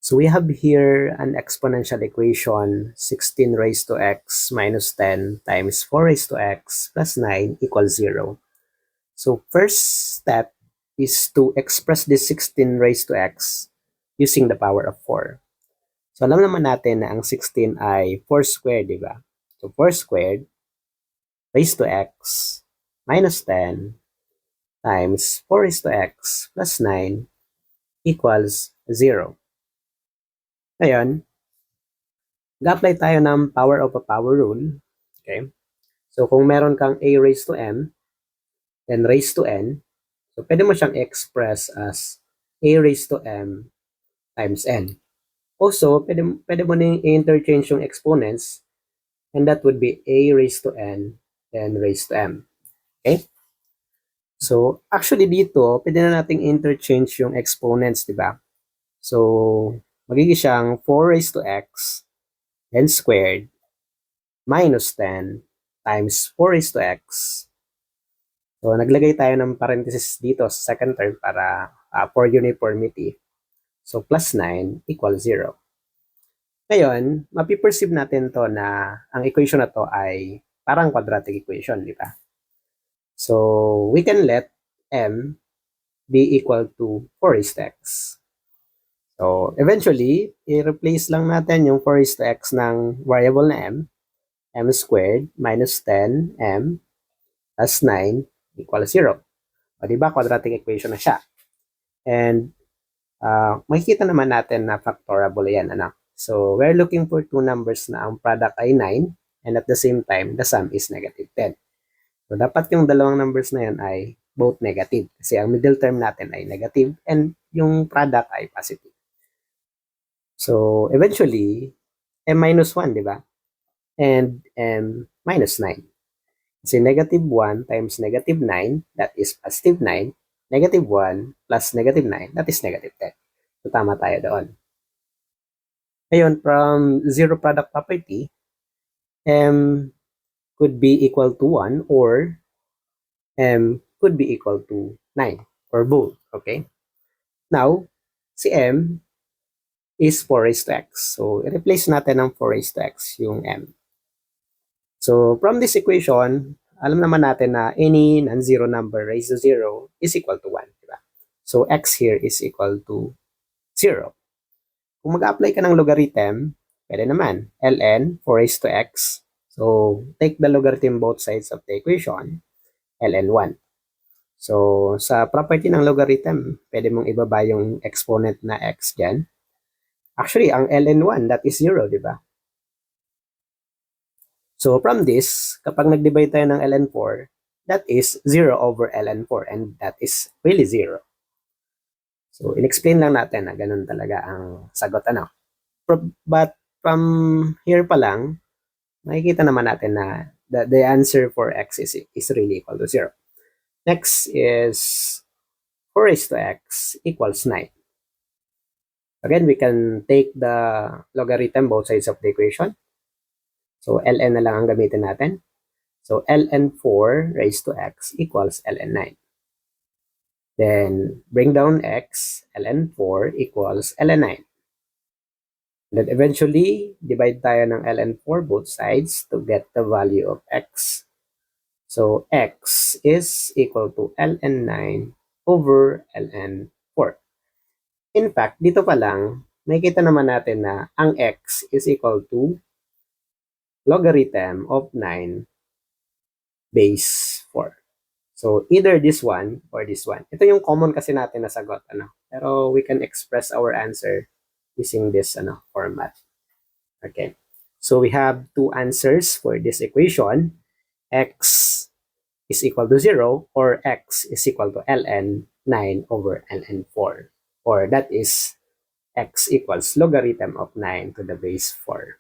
So we have here an exponential equation, 16 raised to x minus 10 times 4 raised to x plus 9 equals 0. So first step is to express this 16 raised to x using the power of 4. So alam naman natin na ang 16 ay 4 squared, di ba? So 4 squared raised to x minus 10 times 4 raised to x plus 9 equals 0. Ngayon, mag-apply tayo ng power of a power rule. Okay? So kung meron kang a raised to m, then raised to n, so pwede mo siyang express as a raised to m times n. Also, pwede mo nang interchange yung exponents, and that would be a raised to n then raised to m. Okay? So, actually dito, pwede na nating interchange yung exponents, di ba? So, magiging siyang 4 raised to x n squared minus 10 times 4 raised to x. So, naglagay tayo ng parenthesis dito sa second term para for uniformity. So, plus 9 equals 0. Ngayon, mapiperceive natin to na ang equation na to ay parang quadratic equation, di ba? So, we can let m be equal to 4 raised to x. So, eventually, i-replace lang natin yung 4 raised to x ng variable na m squared minus 10m plus 9 equals 0. O, diba, quadratic equation na siya. And, makikita naman natin na factorable yan, ano? So, we're looking for two numbers na ang product ay 9 and at the same time, the sum is negative 10. So, dapat yung dalawang numbers na yan ay both negative kasi ang middle term natin ay negative and yung product ay positive. So, eventually, m minus 1, di ba? And m minus 9. Kasi negative 1 times negative 9, that is positive 9. Negative 1 plus negative 9, that is negative 10. So, tama tayo doon. Ngayon, from zero product property, m could be equal to 1 or m could be equal to 9 or both. Okay? Now, si m is 4 raised to x. So, i-replace natin ng 4 raised to x yung m. So, from this equation, alam naman natin na any non-zero number raised to 0 is equal to 1. Diba? So, x here is equal to 0. Kung mag-apply ka ng logarithm, pwede naman. ln 4 raised to x. So, take the logarithm both sides of the equation. ln 1. So, sa property ng logarithm, pwede mong ibaba yung exponent na x dyan. Actually, ang ln 1, that is 0, di ba? So, from this, kapag nag-divide tayo ng ln 4, that is 0 over ln 4 and that is really 0. So, in-explain lang natin na ganun talaga ang sagot, ano. But from here pa lang, makikita naman natin na the answer for x is really equal to 0. Next is 4 raised to x equals 9. Again, we can take the logarithm both sides of the equation. So, ln na lang ang gamitin natin. So, ln 4 raised to x equals ln 9. Then, bring down x, ln 4 equals ln 9. Then, eventually, divide tayo ng ln 4 both sides to get the value of x. So, x is equal to ln 9 over ln 4. In fact, dito pa lang, makikita naman natin na ang x is equal to logarithm of 9 base 4. So, either this one or this one. Ito yung common kasi natin na sagot. Ano? Pero we can express our answer using this format. Okay. So, we have two answers for this equation. X is equal to 0 or x is equal to ln 9 over ln 4. Or that is x equals logarithm of 9 to the base 4.